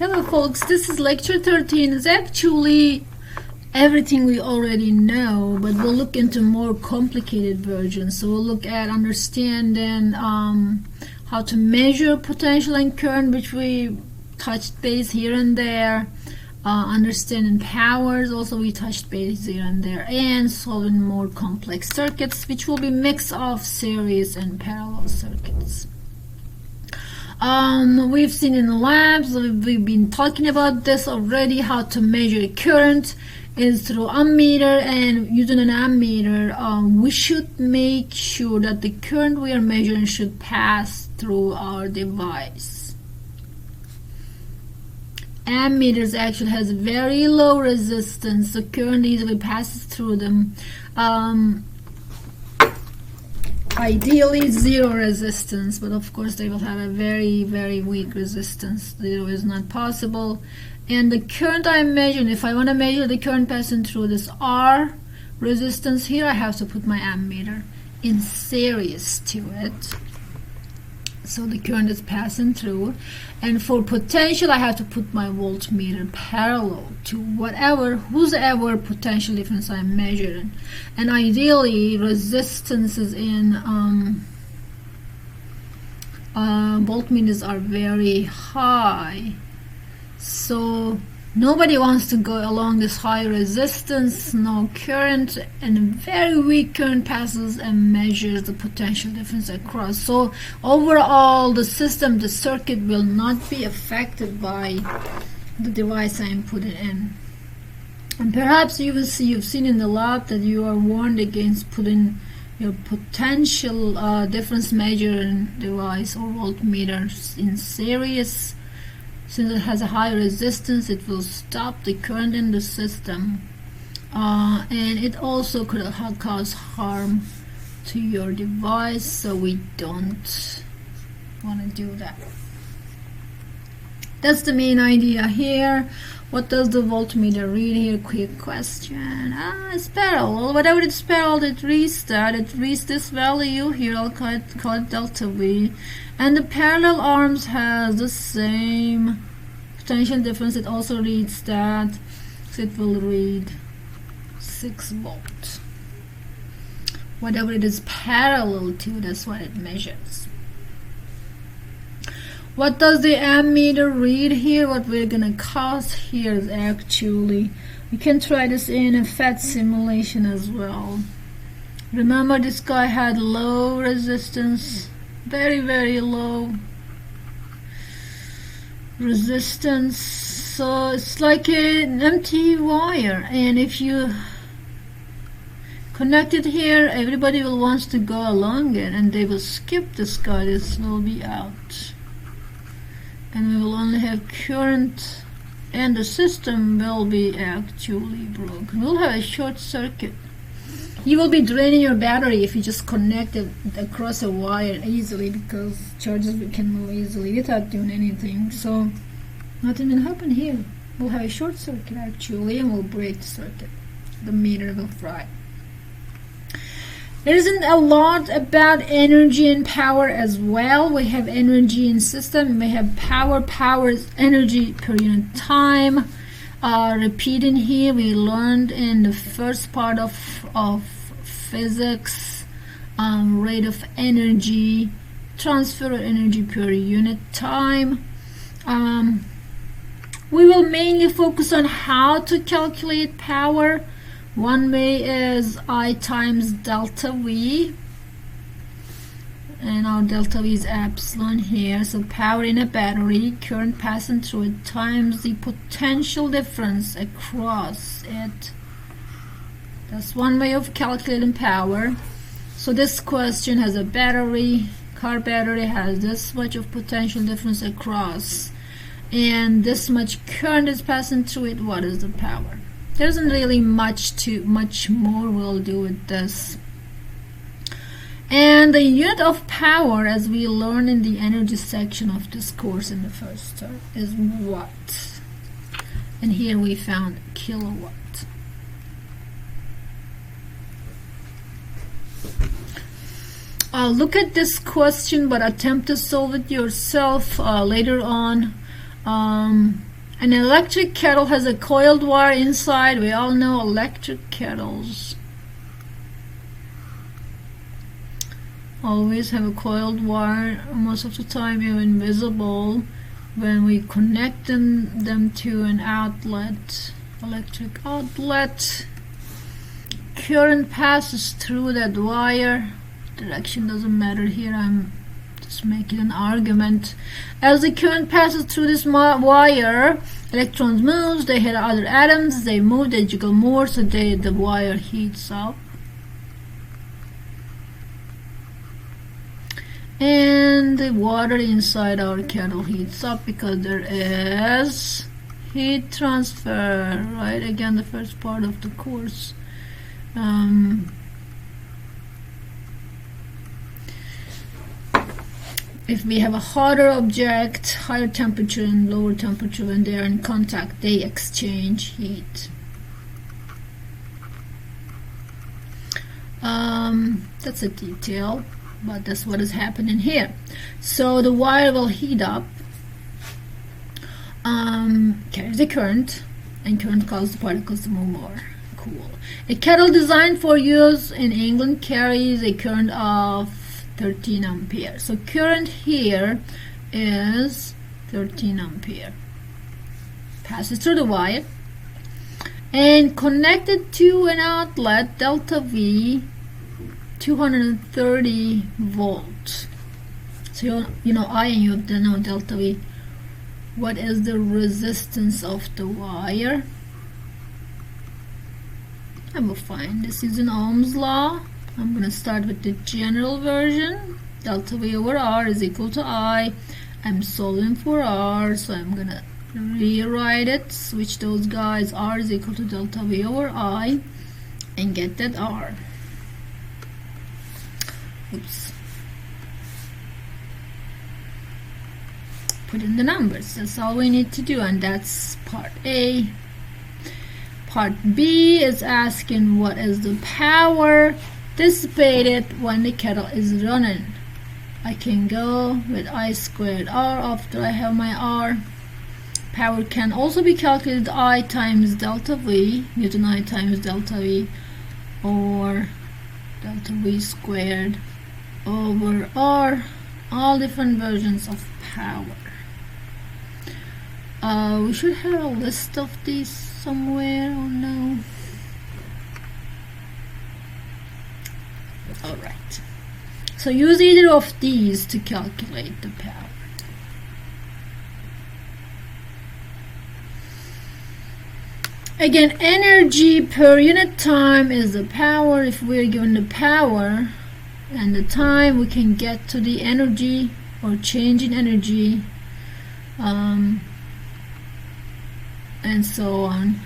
Hello folks, this is lecture 13. It's actually everything we already know, but we'll look into more complicated versions. So we'll look at understanding how to measure potential and current, which we touched base here and there. Understanding powers, also we touched base here and there, and solving more complex circuits, which will be mix of series and parallel circuits. We've seen in the labs, we've been talking about this already. How to measure current is through ammeter, and using an ammeter, we should make sure that the current we are measuring should pass through our device. Ammeters actually has very low resistance, so current easily passes through them. Ideally zero resistance, but of course they will have a very, very weak resistance. Zero is not possible. And the current I'm measuring, if I want to measure the current passing through this R resistance here, I have to put my ammeter in series to it, so the current is passing through. And for potential, I have to put my voltmeter parallel to whosever potential difference I'm measuring. And ideally, resistances in voltmeters are very high, so nobody wants to go along this high resistance, no current, and very weak current passes and measures the potential difference across. So overall, the system, the circuit will not be affected by the device I'm putting in. And perhaps you will see, you've seen in the lab that you are warned against putting your potential difference measuring device or voltmeter in series. Since it has a high resistance, it will stop the current in the system, and it also could cause harm to your device, so we don't want to do that. That's the main idea here. What does the voltmeter read here? Quick question. It's parallel. Whatever it's parallel, it reads that. It reads this value here. I'll call it delta V. And the parallel arms has the same potential difference. It also reads that. So it will read 6 volts. Whatever it is parallel to, that's what it measures. What does the ammeter read here? What we're gonna cause here is actually, we can try this in a FET simulation as well. Remember, this guy had low resistance, very, very low resistance, so it's like an empty wire, and if you connect it here, everybody will wants to go along it, and they will skip this guy. This will be out, and we will only have current, and the system will be actually broken. We'll have a short circuit. You will be draining your battery if you just connect it across a wire easily, because charges can move easily without doing anything. So nothing will happen here. We'll have a short circuit actually, and we'll break the circuit. The meter will fry. There isn't a lot about energy and power as well. We have energy in system. We have power. Power is energy per unit time. Repeating here, we learned in the first part of physics, rate of energy, transfer of energy per unit time. We will mainly focus on how to calculate power. One way is I times delta V, and our delta V is epsilon here. So power in a battery, current passing through it, times the potential difference across it. That's one way of calculating power. So this question has a battery, car battery has this much of potential difference across, and this much current is passing through it. What is the power? There isn't really much more we'll do with this. And the unit of power, as we learned in the energy section of this course in the first term, is watt. And here we found kilowatt. Look at this question, but attempt to solve it yourself later on. An electric kettle has a coiled wire inside. We all know electric kettles always have a coiled wire. Most of the time you're invisible when we connect them to an outlet, electric outlet. Current passes through that wire. Direction doesn't matter here, I'm just making an argument. As the current passes through this wire, electrons move, they hit other atoms, they move, they jiggle more, so the wire heats up. And the water inside our kettle heats up because there is heat transfer, right? Again, the first part of the course. If we have a hotter object, higher temperature and lower temperature, when they are in contact, they exchange heat. That's a detail, but that's what is happening here. So the wire will heat up, carries the current, and current causes the particles to move more. Cool. A kettle designed for use in England carries a current of 13 ampere. So current here is 13 ampere. Passes through the wire and connected to an outlet, delta V, 230 volts. So you know I and you have to know delta V. What is the resistance of the wire? I will find this using Ohm's law. I'm going to start with the general version. Delta V over R is equal to I. I'm solving for R, so I'm going to rewrite it, switch those guys. R is equal to delta V over I, and get that R. Oops. Put in the numbers. That's all we need to do, and that's part A. Part B is asking what is the power dissipated when the kettle is running. I can go with I squared R after I have my R. Power can also be calculated I times delta V, Newton I times delta V, or delta V squared over R, all different versions of power. We should have a list of these somewhere, or no? Alright, so use either of these to calculate the power. Again, energy per unit time is the power. If we're given the power and the time, we can get to the energy or change in energy, and so on.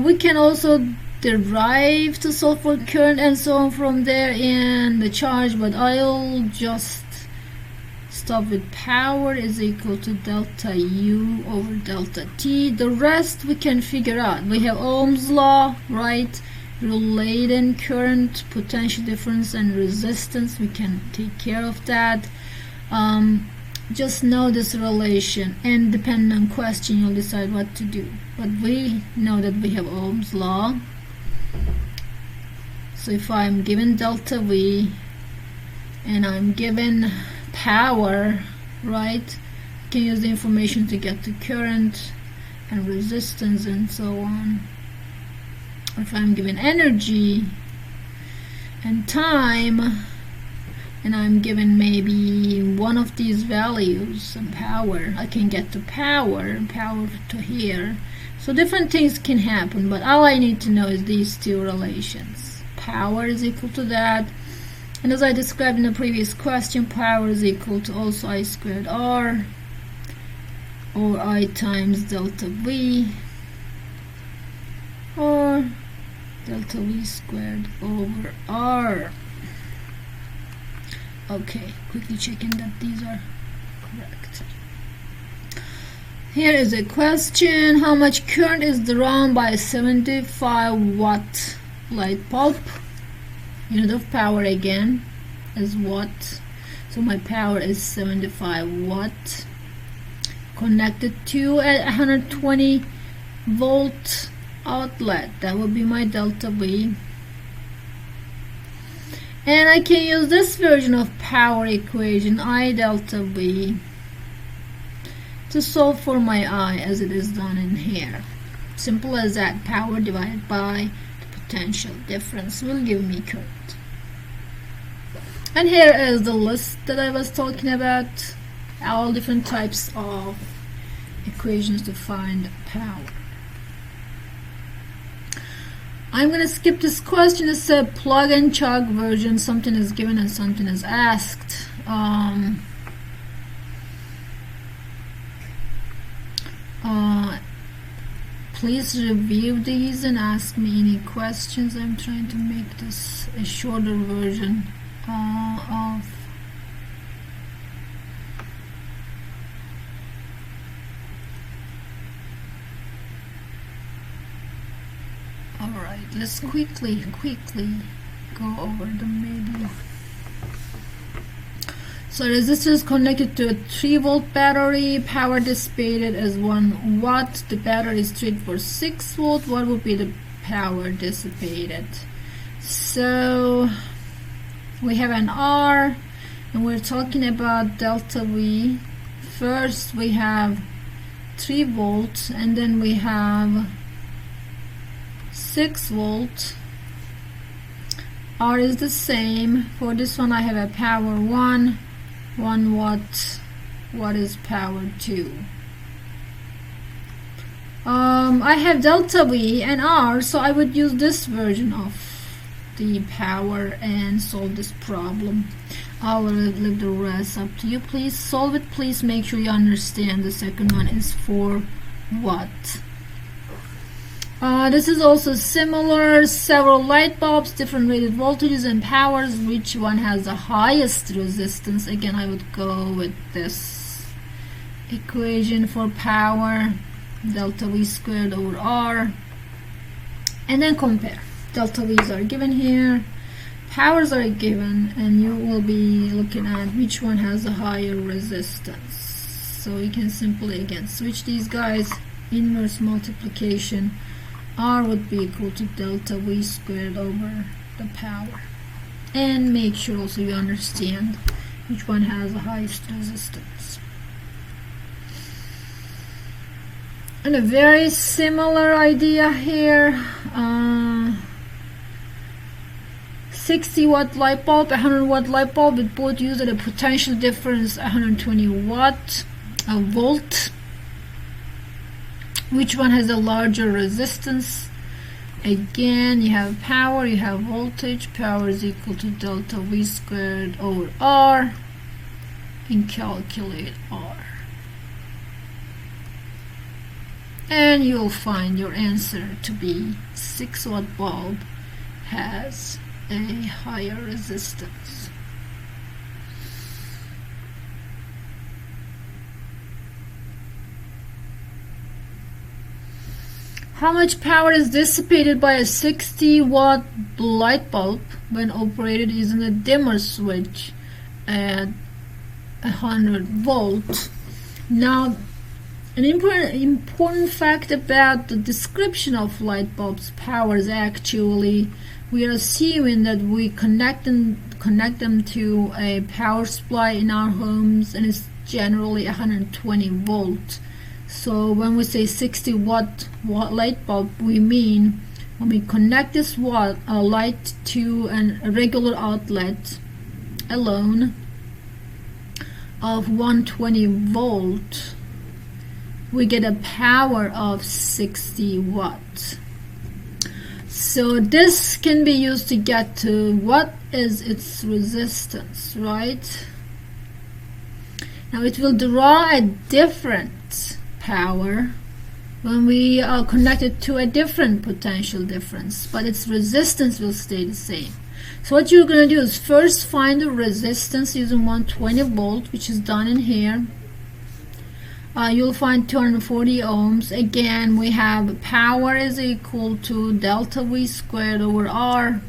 We can also derive to solve for current and so on from there in the charge, but I'll just stop with power is equal to delta U over delta T. The rest we can figure out. We have Ohm's law, right? Relating current, potential difference, and resistance. We can take care of that. Just know this relation, and depending on question you'll decide what to do. But we know that we have Ohm's law. So if I'm given delta V and I'm given power, right, I can use the information to get the current and resistance and so on. Or if I'm given energy and time, and I'm given maybe one of these values and power, I can get the power to here. So different things can happen, but all I need to know is these two relations. Power is equal to that, and as I described in the previous question, power is equal to also I squared R, or I times delta V, or delta V squared over R. Okay, quickly checking that these are correct. Here is a question. How much current is drawn by a 75 watt light bulb? Unit of power again is watt. So my power is 75 watt. connected to a 120 volt outlet. That would be my delta V. And I can use this version of power equation, I delta V, to solve for my I as it is done in here. Simple as that. Power divided by the potential difference will give me current. And here is the list that I was talking about, all different types of equations to find power. I'm going to skip this question. It's a plug and chug version. Something is given and something is asked. Please review these and ask me any questions. I'm trying to make this a shorter version of Alright, let's quickly go over them maybe. So resistor is connected to a 3 volt battery. Power dissipated as 1 watt. The battery is treated for 6 volt. What would be the power dissipated? So we have an R and we're talking about delta V. First we have 3 volts and then we have 6 volt. R is the same. For this one I have a power 1 watt. What is power 2? I have delta V and R, so I would use this version of the power and solve this problem. I will leave the rest up to you. Please solve it. Please make sure you understand the second one is 4 watt. This is also similar. Several light bulbs, different rated voltages and powers. Which one has the highest resistance? Again, I would go with this equation for power, delta V squared over R, and then compare. Delta V's are given here, powers are given, and you will be looking at which one has the higher resistance. So you can simply again switch these guys, inverse multiplication. R would be equal to delta V squared over the power. And make sure also you understand which one has the highest resistance. And a very similar idea here. 60 watt light bulb, 100 watt light bulb, with both used at a potential difference 120 watt, a volt. Which one has a larger resistance? Again, you have power, you have voltage. Power is equal to delta V squared over R, and calculate R. And you'll find your answer to be 6 watt bulb has a higher resistance. How much power is dissipated by a 60 watt light bulb when operated using a dimmer switch at 100 volt? Now, an important fact about the description of light bulbs' power is actually we are assuming that we connect them to a power supply in our homes, and it's generally 120 volt. So when we say 60 watt light bulb, we mean when we connect this light to a regular outlet alone of 120 volt, we get a power of 60 watt. So this can be used to get to what is its resistance, right? Now it will draw a different power when we are connected to a different potential difference, but its resistance will stay the same. So what you're going to do is first find the resistance using 120 volt, which is done in here. You'll find 240 ohms. Again, we have power is equal to delta V squared over R.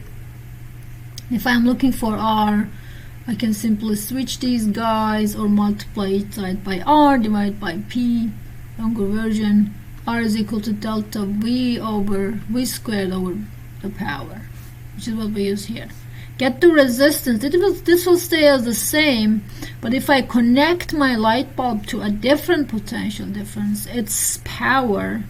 If I'm looking for R, I can simply switch these guys or multiply it by R divided by P, longer version. R is equal to delta V over V squared over the power, which is what we use here. Get the resistance. This will stay as the same, but if I connect my light bulb to a different potential difference, its power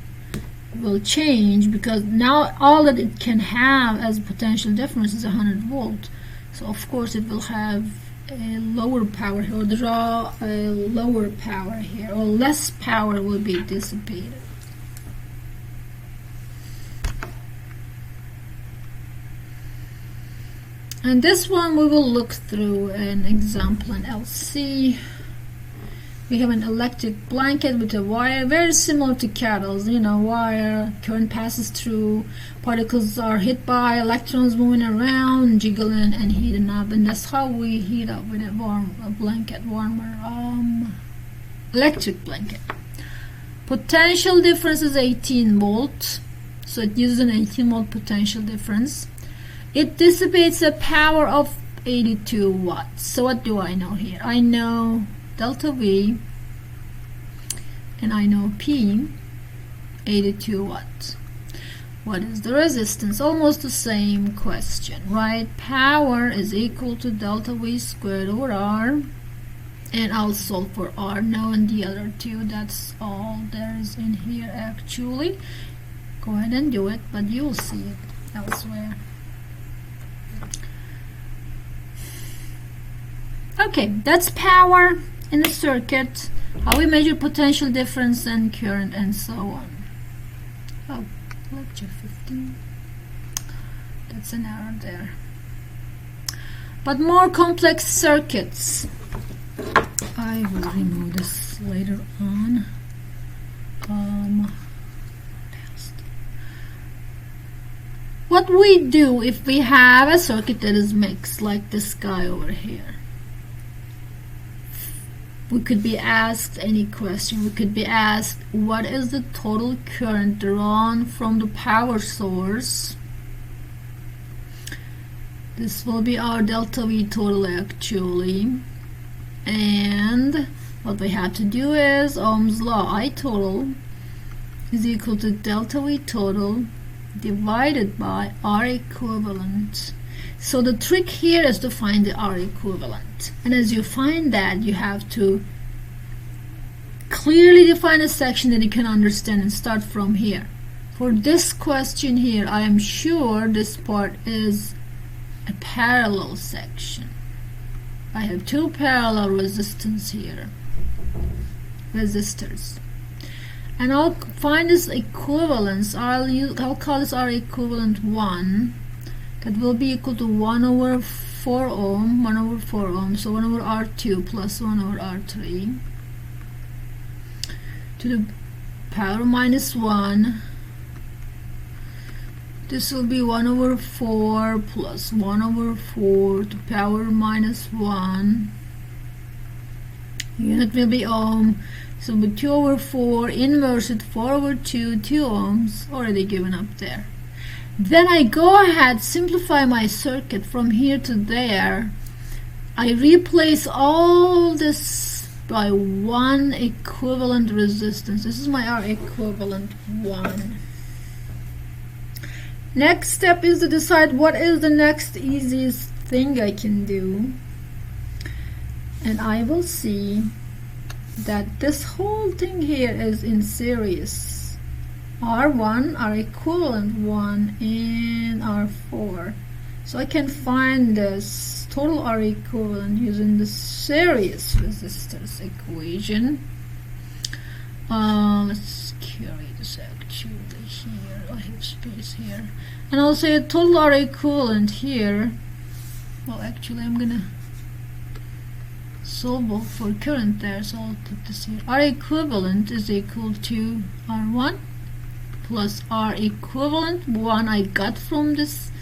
will change, because now all that it can have as potential difference is 100 volt. So of course it will have a lower power here, or draw a lower power here, or less power will be dissipated. And this one we will look through an example in LC. We have an electric blanket with a wire, very similar to kettles, you know, wire, current passes through, particles are hit by, electrons moving around, jiggling and heating up, and that's how we heat up with a blanket warmer, electric blanket. Potential difference is 18 volts, so it uses an 18 volt potential difference. It dissipates a power of 82 watts. So what do I know here? I know delta V and I know P, 82 watts. What is the resistance? Almost the same question, right? Power is equal to delta V squared over R, and I'll solve for R now and the other two. That's all there is in here actually. Go ahead and do it, but you'll see it elsewhere. Okay, that's power in the circuit, how we measure potential difference and current and so on. Oh, lecture 15. That's an error there. But more complex circuits. I will remove this later on. What we do if we have a circuit that is mixed, like this guy over here. We could be asked any question. We could be asked, what is the total current drawn from the power source? This will be our delta V total actually. And what we have to do is Ohm's law, I total is equal to delta V total divided by R equivalent. So the trick here is to find the R equivalent. And as you find that, you have to clearly define a section that you can understand and start from here. For this question here, I am sure this part is a parallel section. I have two parallel resistors here. And I'll find this equivalence. I'll call this R equivalent 1. That will be equal to 1 over 4 ohm, 1 over 4 ohm, so 1 over R2 plus 1 over R3 to the power minus 1. This will be 1 over 4 plus 1 over 4 to power minus 1. Unit will be ohm, so with 2 over 4, inverse it, 4 over 2, 2 ohms, already given up there. Then I go ahead, simplify my circuit from here to there. I replace all this by one equivalent resistance. This is my R equivalent 1. Next step is to decide what is the next easiest thing I can do. And I will see that this whole thing here is in series. R1, R equivalent 1, and R4. So I can find this total R equivalent using the series resistors equation. Let's carry this actually here. I have space here. And I'll say a total R equivalent here. Well, actually, I'm gonna solve for current there, so I'll put this here. R equivalent is equal to R1 plus R equivalent 1 I got from this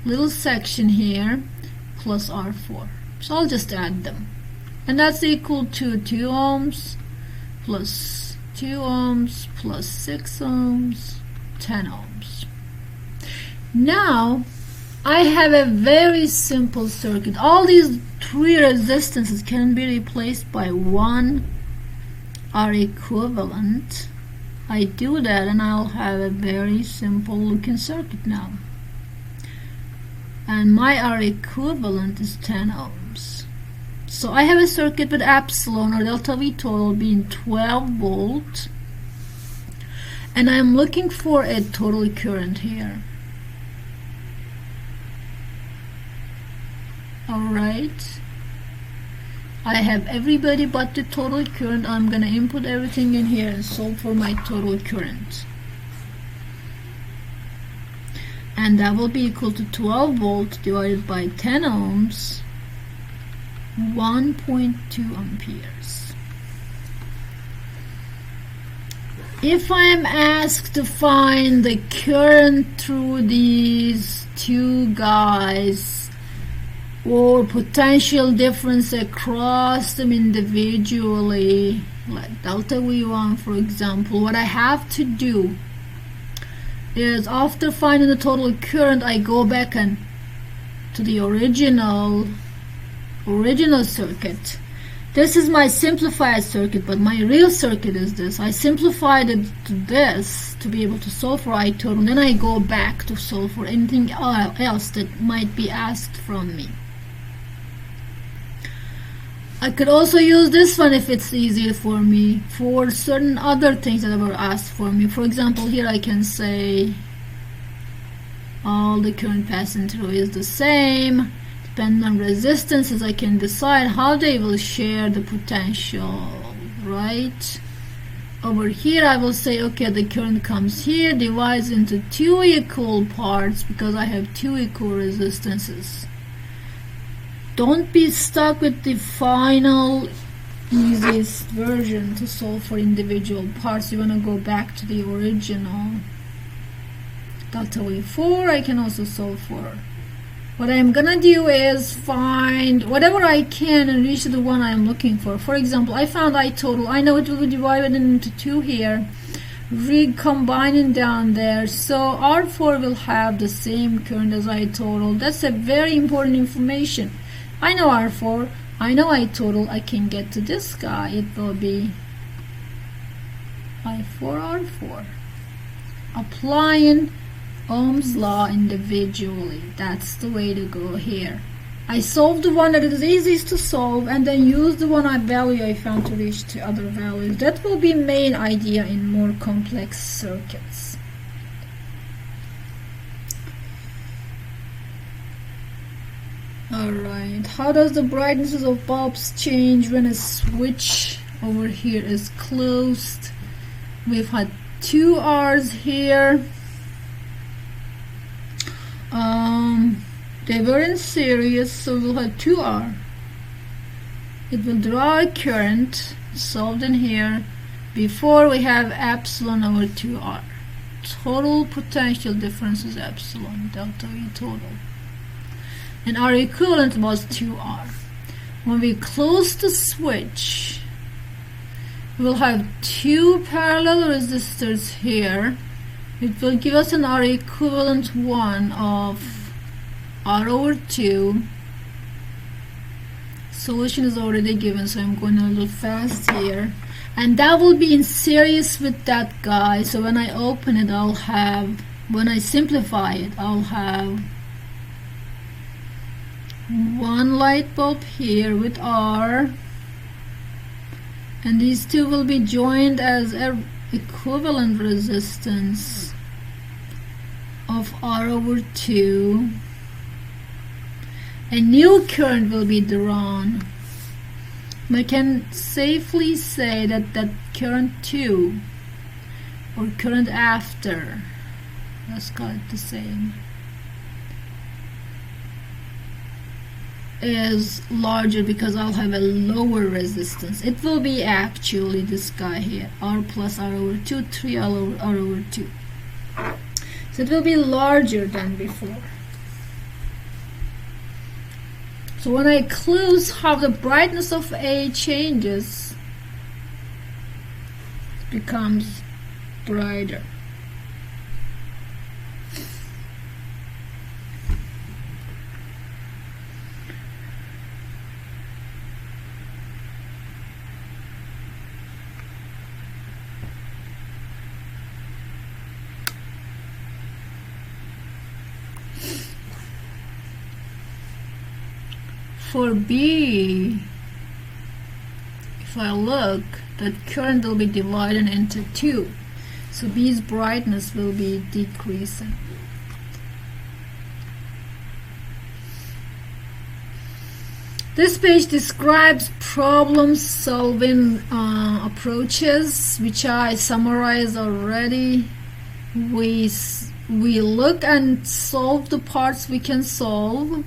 little section here plus R4. So I'll just add them. And that's equal to 2 ohms plus 2 ohms plus 6 ohms, 10 ohms. Now I have a very simple circuit. All these three resistances can be replaced by one R equivalent. I do that and I'll have a very simple looking circuit now. And my R equivalent is 10 ohms. So I have a circuit with epsilon or delta V total being 12 volt. And I'm looking for a total current here. Alright. I have everybody but the total current. I'm gonna input everything in here and solve for my total current. And that will be equal to 12 volts divided by 10 ohms, 1.2 amperes. If I am asked to find the current through these two guys, or potential difference across them individually, like delta V1 for example, what I have to do is after finding the total current, I go back and to the original circuit. This is my simplified circuit, but my real circuit is this. I simplified it to this to be able to solve for I total, and then I go back to solve for anything else that might be asked from me. I could also use this one if it's easier for me for certain other things that were asked for me. For example, here I can say all the current passing through is the same. Depending on resistances, I can decide how they will share the potential, right? Over here I will say, okay, the current comes here, divides into two equal parts because I have two equal resistances. Don't be stuck with the final easiest version to solve for individual parts. You want to go back to the original. Delta V4 I can also solve for. What I'm gonna do is find whatever I can and reach the one I'm looking for. For example, I found I total. I know it will be divided into two here, recombining down there, so R4 will have the same current as I total. That's a very important information. I know R4, I know I total, I can get to this guy. It will be I4 R4. Applying Ohm's law individually. That's the way to go here. I solved the one that is easiest to solve and then use the one value I found to reach to other values. That will be main idea in more complex circuits. Alright, how does the brightnesses of bulbs change when a switch over here is closed? We've had two R's here. They were in series, so we'll have 2R. It will draw a current solved in here before we have epsilon over 2R. Total potential difference is epsilon, delta V total. And R equivalent was 2R. When we close the switch, we'll have two parallel resistors here. It will give us an R equivalent 1 of R over 2. Solution is already given, so I'm going a little fast here. And that will be in series with that guy. So when I open it, I'll have, when I simplify it, I'll have one light bulb here with R. And these two will be joined as an equivalent resistance of R over 2. A new current will be drawn. I can safely say that that current 2 or current after, let's call it the same, is larger because I'll have a lower resistance. It will be actually this guy here, R plus R over 2, 3 R over 2. So it will be larger than before. So when I close, how the brightness of A changes, it becomes brighter. For B, if I look, that current will be divided into 2. So B's brightness will be decreasing. This page describes problem-solving approaches, which I summarized already. We look and solve the parts we can solve.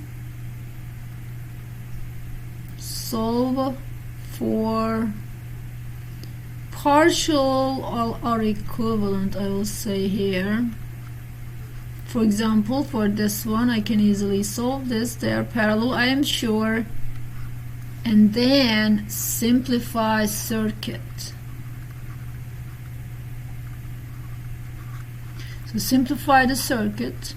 Solve for partial or equivalent, I will say here. For example, for this one, I can easily solve this. They are parallel, I am sure. And then simplify circuit. So simplify the circuit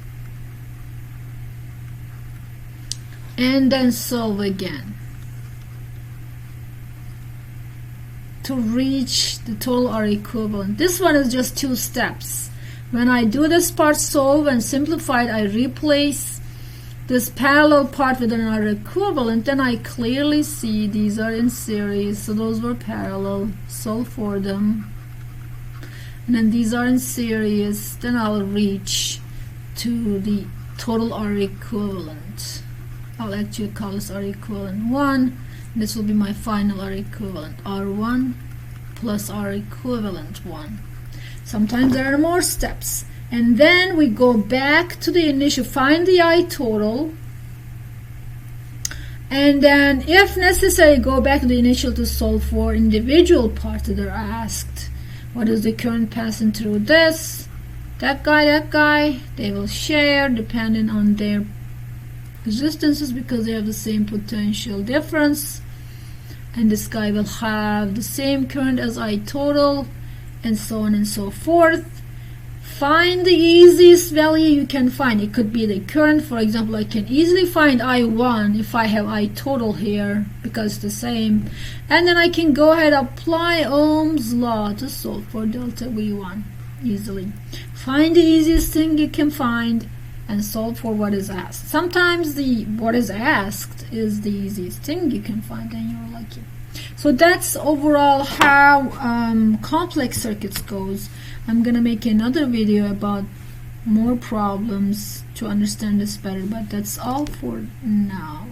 and then solve again to reach the total or equivalent. This one is just 2 steps. When I do this part solve and simplify it, I replace this parallel part with another equivalent, then I clearly see these are in series, so those were parallel, solve for them. And then these are in series, then I'll reach to the total or equivalent. I'll actually call this R equivalent 1. This will be my final R equivalent, R1 plus R equivalent 1. Sometimes there are more steps. And then we go back to the initial, find the I total, and then if necessary go back to the initial to solve for individual parts that are asked. What is the current passing through this, that guy, they will share depending on their resistances because they have the same potential difference, and this guy will have the same current as I total, and so on and so forth. Find the easiest value you can find. It could be the current. For example, I can easily find I1 if I have I total here because it's the same. And then I can go ahead and apply Ohm's law to solve for delta V1 easily. Find the easiest thing you can find and solve for what is asked. Sometimes what is asked is the easiest thing you can find and you're lucky. So that's overall how complex circuits goes. I'm gonna make another video about more problems to understand this better, but that's all for now.